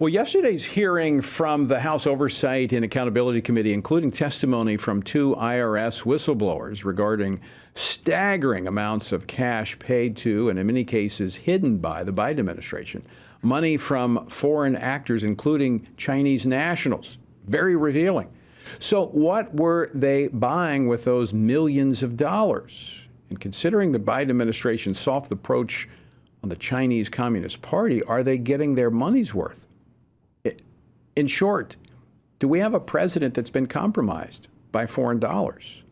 Well, yesterday's hearing from the House Oversight and Accountability Committee, including testimony from two IRS whistleblowers regarding staggering amounts of cash paid to, and in many cases hidden by, the Biden administration, money from foreign actors, including Chinese nationals. Very revealing. So what were they buying with those millions of dollars? And considering the Biden administration's soft approach on the Chinese Communist Party, are they getting their money's worth? In short, do we have a president that's been compromised by foreign dollars?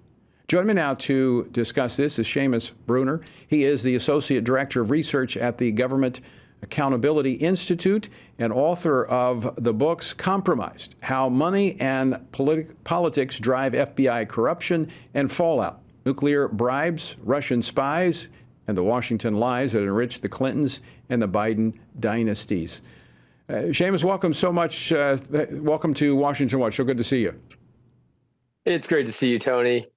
Joining me now to discuss this is Seamus Bruner. He is the Associate Director of Research at the Government Accountability Institute and author of the books Compromised: How Money and Politics Drive FBI Corruption and Fallout, Nuclear Bribes, Russian Spies, and the Washington Lies That Enriched the Clintons and the Biden Dynasties. Seamus, welcome so much. Welcome to Washington Watch. So good to see you. It's great to see you, Tony.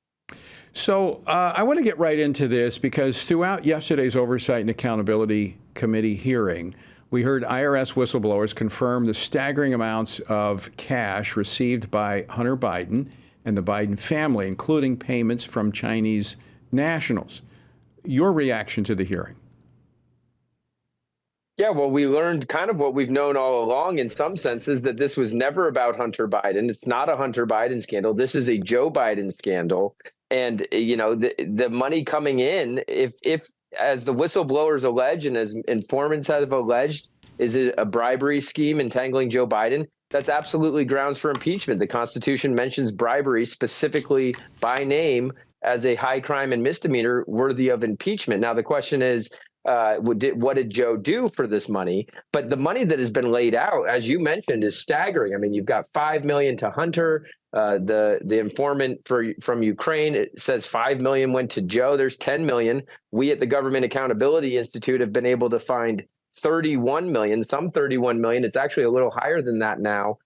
So I want to get right into this because throughout yesterday's Oversight and Accountability Committee hearing, we heard IRS whistleblowers confirm the staggering amounts of cash received by Hunter Biden and the Biden family, including payments from Chinese nationals. Your reaction to the hearing? Yeah, well, we learned kind of what we've known all along in some senses, that this was never about Hunter Biden. It's not a Hunter Biden scandal. This is a Joe Biden scandal. And, you know, the money coming in, if as the whistleblowers allege and as informants have alleged, is it a bribery scheme entangling Joe Biden? That's absolutely grounds for impeachment. The Constitution mentions bribery specifically by name as a high crime and misdemeanor worthy of impeachment. Now, the question is, what did Joe do for this money? But the money that has been laid out, as you mentioned, is staggering. I mean, you've got $5 million to Hunter. The informant from Ukraine, it says $5 million went to Joe. There's $10 million. We at the Government Accountability Institute have been able to find $31 million, some $31 million. It's actually a little higher than that now,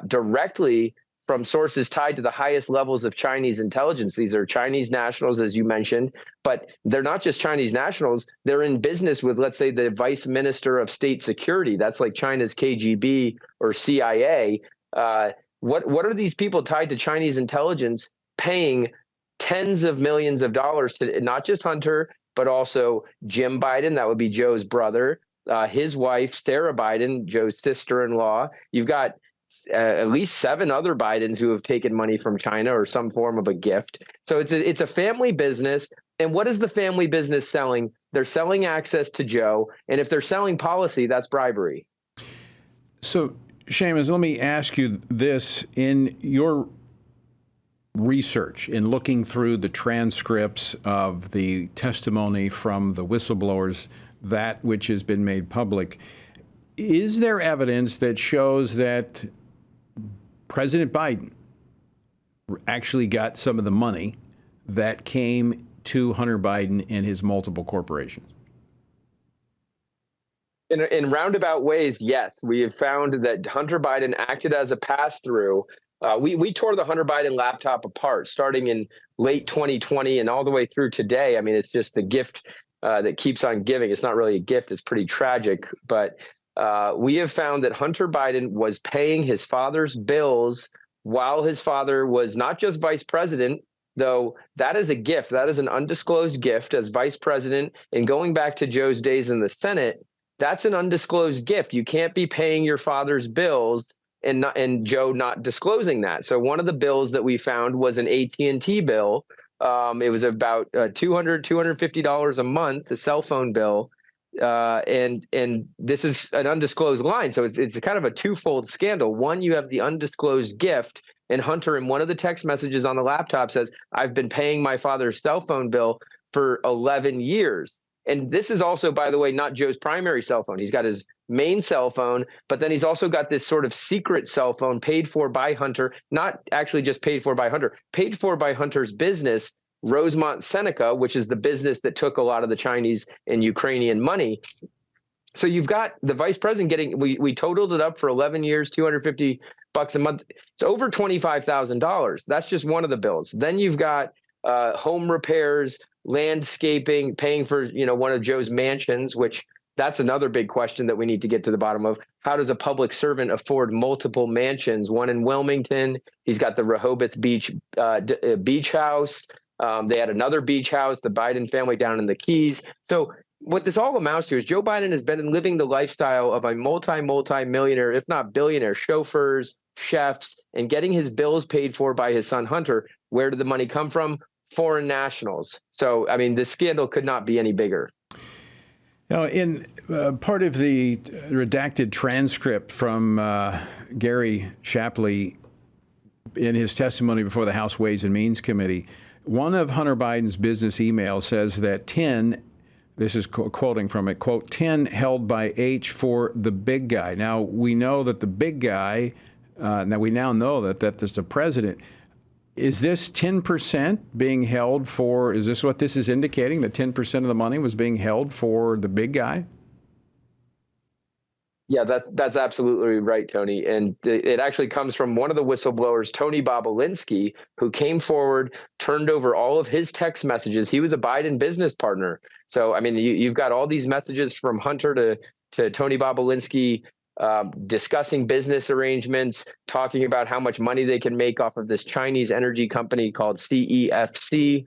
directly from sources tied to the highest levels of Chinese intelligence. These are Chinese nationals, as you mentioned, but they're not just Chinese nationals. They're in business with, let's say, the Vice Minister of State Security. That's like China's KGB or CIA. What are these people tied to Chinese intelligence paying tens of millions of dollars to not just Hunter, but also Jim Biden? That would be Joe's brother, his wife, Sarah Biden, Joe's sister-in-law. You've got at least 7 other Bidens who have taken money from China or some form of a gift. So it's a family business. And what is the family business selling? They're selling access to Joe. And if they're selling policy, that's bribery. So, Seamus, let me ask you this. In your research, in looking through the transcripts of the testimony from the whistleblowers, that which has been made public, is there evidence that shows that President Biden actually got some of the money that came to Hunter Biden and his multiple corporations? In roundabout ways, yes. We have found that Hunter Biden acted as a pass-through. We tore the Hunter Biden laptop apart starting in late 2020 and all the way through today. I mean, it's just the gift that keeps on giving. It's not really a gift. It's pretty tragic. But we have found that Hunter Biden was paying his father's bills while his father was not just vice president, though that is a gift. That is an undisclosed gift as vice president. And going back to Joe's days in the Senate, that's an undisclosed gift. You can't be paying your father's bills and Joe not disclosing that. So one of the bills that we found was an AT&T bill. It was about $250 a month, a cell phone bill. And this is an undisclosed line. So it's kind of a twofold scandal. One, you have the undisclosed gift, and Hunter in one of the text messages on the laptop says, "I've been paying my father's cell phone bill for 11 years. And this is also, by the way, not Joe's primary cell phone. He's got his main cell phone, but then he's also got this sort of secret cell phone paid for by Hunter, not actually just paid for by Hunter, paid for by Hunter's business, Rosemont Seneca, which is the business that took a lot of the Chinese and Ukrainian money. So you've got the vice president getting, we totaled it up for 11 years, $250 a month. It's over $25,000. That's just one of the bills. Then you've got home repairs, landscaping, paying for, one of Joe's mansions, which That's another big question that we need to get to the bottom of. How does a public servant afford multiple mansions? One in Wilmington. He's got the Rehoboth Beach beach house. They had another beach house, the Biden family down in the Keys. So what this all amounts to is Joe Biden has been living the lifestyle of a multi-millionaire, if not billionaire, chauffeurs, chefs, and getting his bills paid for by his son Hunter. Where did the money come from? Foreign nationals. So, I mean, this scandal could not be any bigger. Now, in part of the redacted transcript from Gary Shapley in his testimony before the House Ways and Means Committee, one of Hunter Biden's business emails says that 10, this is quoting from it, quote, 10 held by H for the big guy. Now, we know that the big guy, we now know that that's the president. Is this 10% being held for, is this what this is indicating, that 10% of the money was being held for the big guy? Yeah, that's absolutely right, Tony. And it actually comes from one of the whistleblowers, Tony Bobulinski, who came forward, turned over all of his text messages. He was a Biden business partner. So, I mean, you've got all these messages from Hunter to Tony Bobulinski, discussing business arrangements, talking about how much money they can make off of this Chinese energy company called CEFC.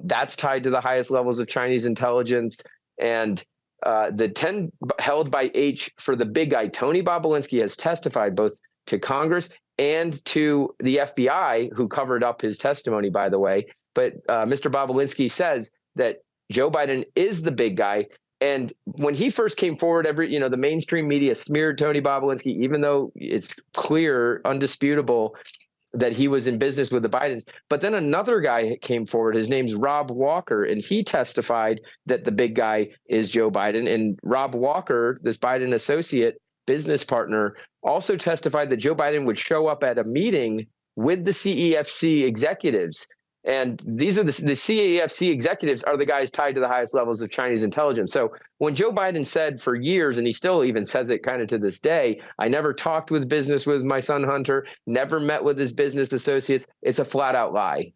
That's tied to the highest levels of Chinese intelligence. And the 10 held by H for the big guy, Tony Bobulinski, has testified both to Congress and to the FBI, who covered up his testimony, by the way. But Mr. Bobulinski says that Joe Biden is the big guy. And when he first came forward, the mainstream media smeared Tony Bobulinski, even though it's clear, undisputable, that he was in business with the Bidens. But then another guy came forward. His name's Rob Walker, and he testified that the big guy is Joe Biden. And Rob Walker, this Biden associate business partner, also testified that Joe Biden would show up at a meeting with the CEFC executives. And these are the CEFC executives are the guys tied to the highest levels of Chinese intelligence. So when Joe Biden said for years, and he still even says it kind of to this day, I never talked with business with my son Hunter, never met with his business associates, it's a flat out lie.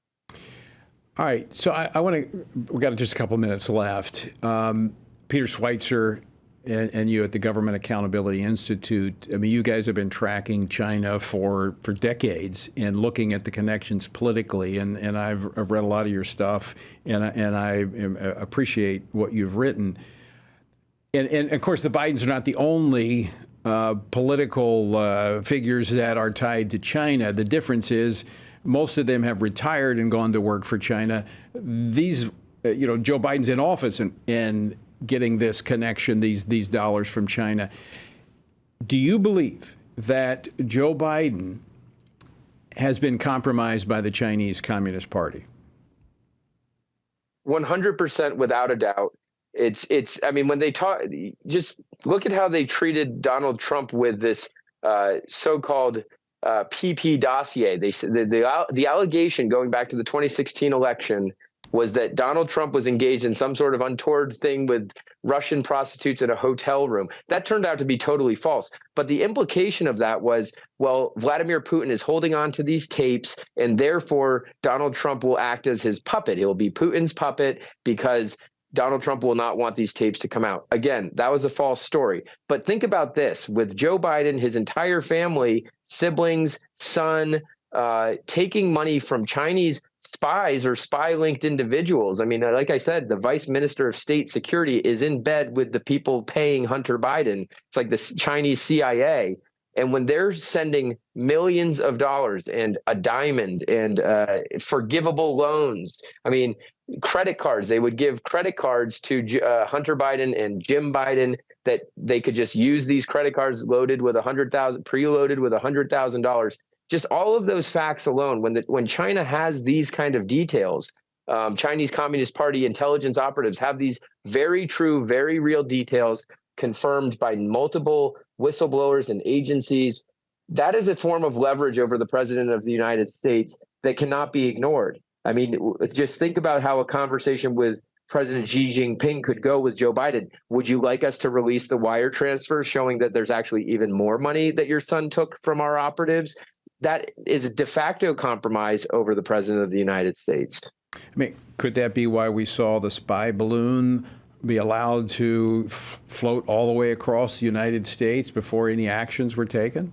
All right. So I want to, we've got just a couple minutes left. Peter Schweitzer and you at the Government Accountability Institute, I mean, you guys have been tracking China for decades and looking at the connections politically. And I've read a lot of your stuff, and I appreciate what you've written. And of course, the Bidens are not the only political figures that are tied to China. The difference is most of them have retired and gone to work for China. These, Joe Biden's in office and getting this connection, these dollars from China. Do you believe that Joe Biden has been compromised by the Chinese Communist Party? 100%, without a doubt. I mean, when they talk, just look at how they treated Donald Trump with this so-called PP dossier. The allegation going back to the 2016 election was that Donald Trump was engaged in some sort of untoward thing with Russian prostitutes in a hotel room. That turned out to be totally false. But the implication of that was, well, Vladimir Putin is holding on to these tapes, and therefore Donald Trump will act as his puppet. It will be Putin's puppet because Donald Trump will not want these tapes to come out. Again, that was a false story. But think about this. With Joe Biden, his entire family, siblings, son, taking money from Chinese spies or spy-linked individuals. I mean, like I said, the Vice Minister of State Security is in bed with the people paying Hunter Biden. It's like the Chinese CIA. And when they're sending millions of dollars and a diamond and forgivable loans, I mean, credit cards, they would give credit cards to Hunter Biden and Jim Biden that they could just use these credit cards preloaded with $100,000. Just all of those facts alone, when China has these kind of details, Chinese Communist Party intelligence operatives have these very true, very real details confirmed by multiple whistleblowers and agencies. That is a form of leverage over the president of the United States that cannot be ignored. I mean, just think about how a conversation with President Xi Jinping could go with Joe Biden. Would you like us to release the wire transfers showing that there's actually even more money that your son took from our operatives? That is a de facto compromise over the president of the United States. I mean, could that be why we saw the spy balloon be allowed to float all the way across the United States before any actions were taken?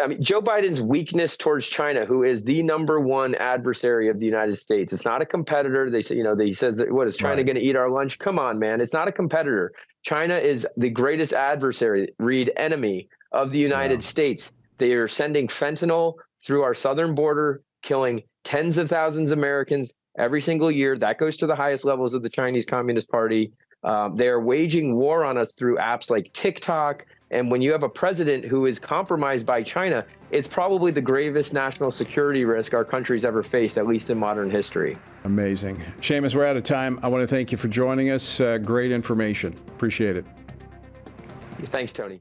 I mean, Joe Biden's weakness towards China, who is the number one adversary of the United States. It's not a competitor. They say, he says that, what is China going to eat our lunch? Come on, man. It's not a competitor. China is the greatest adversary, read enemy of the United States. They are sending fentanyl through our southern border, killing tens of thousands of Americans every single year. That goes to the highest levels of the Chinese Communist Party. They are waging war on us through apps like TikTok. And when you have a president who is compromised by China, it's probably the gravest national security risk our country's ever faced, at least in modern history. Amazing. Seamus, we're out of time. I want to thank you for joining us. Great information. Appreciate it. Thanks, Tony.